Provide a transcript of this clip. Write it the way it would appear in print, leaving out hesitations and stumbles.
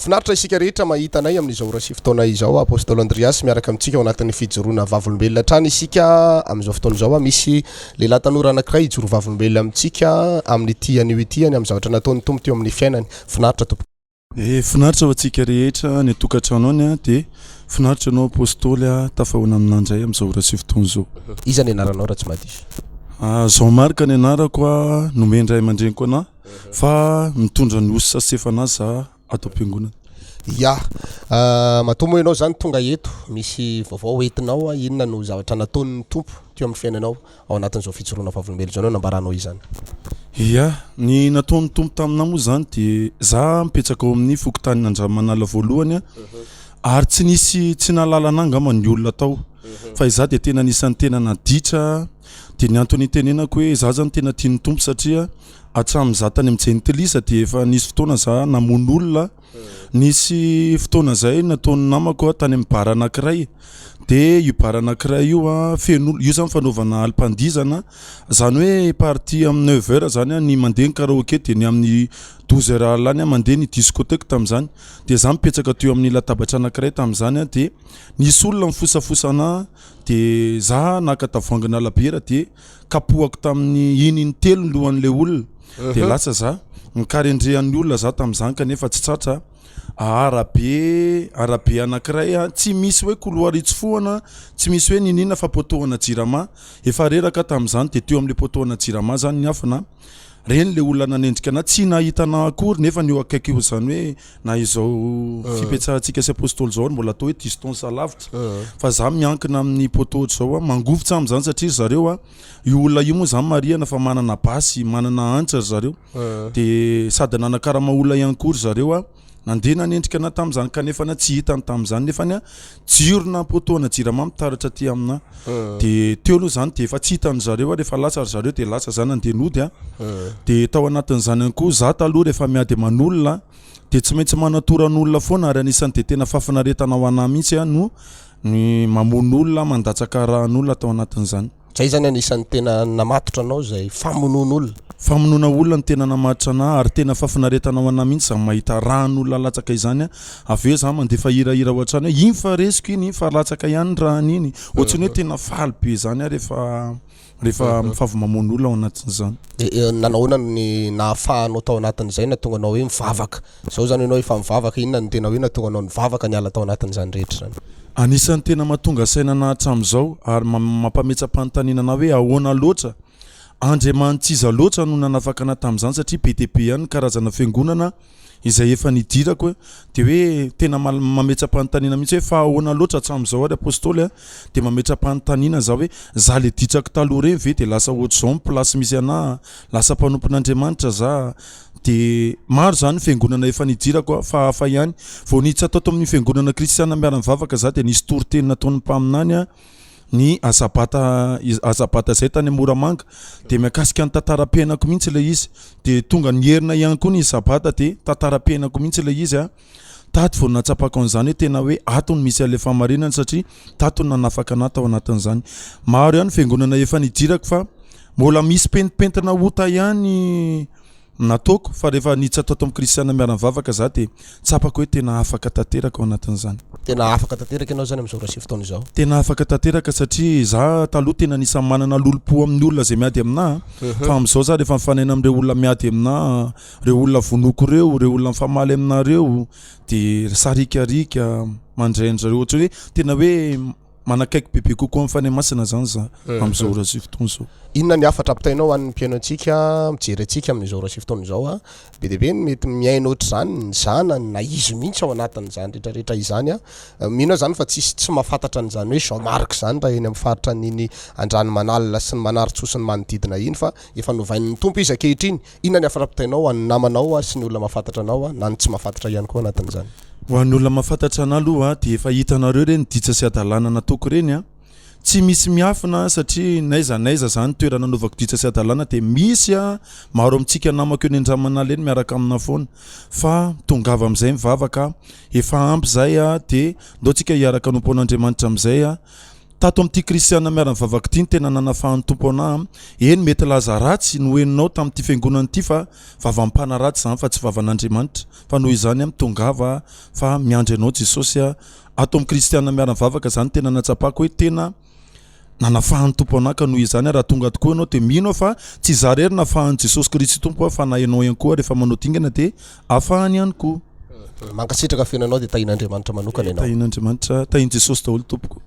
Mahafinaritra isika rehetra mahita anay amin'izao rasy fotoana izao Apostoly Andreas miaraka amintsika ao anatin'ny fijoroana vavolombelona trany isika amin'izao fotoana izao misy lehilahy tanora anankiray ijoro vavolombelona amintsika amin'ny tiany amin'ny zavatra nataony tompo teo amin'ny fiainany. Finaritra tompo. Finaritra ho antsika rehetra ny tokantrano any dia finaritra anao Apostoly tafahoana amin'andray amin'izao rasy fotoana izao. Iza ny anaranao raha tsy madisy? Jean-Marc ny anarako nomendray aman-dreniko ana fa mitondra ny osy Stephanas ato am-piangonana. Ya, matomo ianao zany tonga eto misy vaovao entinao inona no zavatra nataony tompo teo amin'ny fiainanao ao anatin'izao fijoroana vavolombelona izao nambaranao izany? Ya, ny nataony tompo taminao moa zany dia za mipetraka ao amin'ny fokontany Andriamanala voalohany ary tsy nalalana angamba ny olona tao fa iza dia tena nisan'ny tena naditra dia ny antony tenenako hoe za zany tena tiany tompo satria hatramin'iza tany amin'ny jentilisa dia efa nisy fotoana za namono olona nisy fotoana zay nataony namako tany amin'ny bara anankiray dia io bara anankiray io feno io zany fanaovana alpandizana zany hoe parti amin'ny 9h zany ny mandeha ny karaoke dia ny amin'ny 12h lany mandeha ny discothèque tamin'izany dia za mipetraka teo amin'ny latabatra anankiray tamin'izany dia nisy olona mifosafosana dia za naka tavoangina labiera dia kapohako tamin'ny iny telo ny lohan'ilay olona dia lasa za mikarendrehan'ny olona za tamin'izany kanefa tsy tratra arabe anankiray tsy misy hoe couloir itsofohana tsy misy hoe ninina fa potohana jirama efa reraka tamin'izany dia teo amin'ilay potohana jirama zany ny afana reny le olona nanendrika na tsy nahitana akory nefa ny eo akaiky io zany hoe na izao fipetsahantsika sy apôstôly zao mbola atao hoe distance lavitra fa za miankina amin'ny potohatra zao mangovitra amin'izany satria zareo io olona io moa zany mariana fa manana basy manana antitra zareo dia sady nanakarama olona ihany kory zareo nandeha nanendrika ana tamin'izany kanefa na tsy hitany tamin'izany nefa ny jirona potohana jirama mitaratra aty amina dia teo aloha zany dia efa tsy hitany zareo rehefa lasa zareo dia lasa zany andeha nody dia tao anatin'izany ihany koa za taloha rehefa miady aman'olona dia tsy maintsy manatoran'olona foana ary anisan'ny dia tena fafinaretana ho anahy mihitsy no ny mamon'olona mandatsaka rahan'olona tao anatin'izany. Zay zany anisan'ny tena namatotra anao zay famonon'olona. Famonona olona ny tena namatitra anahy ary tena fafinaretana ho anahy mihitsy za mahita rahan'olona latsaka izany avy eo za mandefa hirahira ho hatrany hoe iny fa resiko iny fa latsaka ihany rahany iny ohatrany hoe tena faly be zany rehefa mifavomamono olona ao anatin'izany. Nanahoana ny nahafahanao tao anatin'izay na tonga anao hoe mivavaka zao zany ianao efa mivavaka inona ny tena hoe natonga anao nivavaka niala tao anatin'izany rehetra zany? Anisan'ny tena mahatonga sainana hatramin'izao ary mampametsa-panotaninana hoe ahoana loatra Andriamanitra iza loatra no nanafaka ana tamin'izany satria be dia be ihany karazana fiangonana izay efa nidirako dia hoe tena mametsa-panontaniana mihitsy hoe fa ahoana loatra hatramin'izao ary apôstôly dia mametsa-panontaniana za hoe za le ditrako taloha reny ve dia lasa ohatr'izao plasy misy anahy lasa mpanompon'Andriamanitra za dia maro zany fiangonana efa nidirako fa hafa ihany vao niditra tao amin'ny fiangonana kristiana miara-mivavaka za dia nisy toriteny nataony mpaminany ny azabata zay tany Moramanga dia mikasika ny tantaram-piainako mihitsy ilay izy dia tonga nyherina ihany koa ny zabata dia tantaram-piainako mihitsy ilay izy tato vao natsapako an'izany hoe tena hoe ato no misy alefa famarinana satria tato no nanafaka anahy tao anatin'izany. Maro ihany fiangonana efa nidirako fa mbola misy pentipentina ota ihany nataoko fa rehefa niditra tao amin'ny kristiana miara-mivavaka za dia tsapako hoe tena afaka tanteraka ao anatin'izany. Tena afaka tanteraka ianao zany amin'izao rasy fotoana izao? Tena afaka tanteraka satria za taloha tena nisan'ny manana lolo-po amin'ny olona zay miady aminahy fa amin'izao za rehefa mifanaina amin'ireo olona miady aminahy ireo olona vonoko ireo olona mifamaly aminareo dia sarikarika mandraindrareo ohatra hoe tena hoe manakaiky bebe kokoa amin'ny fanahy masina zany za amin'izao rasy fotoana izao. Inona ny afatra apitainao an'ny mpiaino antsika mijery antsika amin'izao rasy fotoana izao be dia be mety miaina ohatr' zany ny zanany na izy mihitsy ao anatin'izany rehetrarehetra izany mino zany fa tsy mahafantatra an'izany hoe Jean-Marc zany raha eny amin'ny faritra n'iny Andriamanala sy ny Manarintsoa sy ny manodidina iny fa efa novain'ny tompo izy ankehitriny. Inona ny afatra apitainao an'ny namanao sy ny olona mahafantatra anao na ny tsy mahafantatra ihany koa anatin'izany? Ho an'ny olona mahafantatra anahy aloha dia efa hitanareo reny ditsa sy adalàna nataoko reny tsy misy miafina satria naiza zany toerana nanovako ditsa sy adalàna dia misy maro amintsika namako eo ny Andriamanala eny miaraka amina foana fa tongava amin'izay mivavaka efa ampy zay dia ndao tsika hiaraka nompon'Andriamanitra amin'izay tato amin'ity kristiana miarany vavaka ity ny tena nanafahany tompo ana eny mety laza ratsy noeninao tamin'ity fiangonana ity fa vavampana ratsy zany fa tsy vavan'Andriamanitra fa noho izany mitongava fa miandry anao Jesosy ato amin'ny kristiana miarany vavaka zany tena natsapako hoe tena nanafahany tompo ana ka noho izany raha tonga tokoa anao dia mino fa tsy zarery nafahany Jesosy Kristy tompo fa na ianao ihany koa rehefa manao dingana dia afahany ihany koa mankasitraka fiainanao dia tahin'Andriamanitra manokana ianao tahin'Andriamanitra tahin' Jesosy daholo tompoko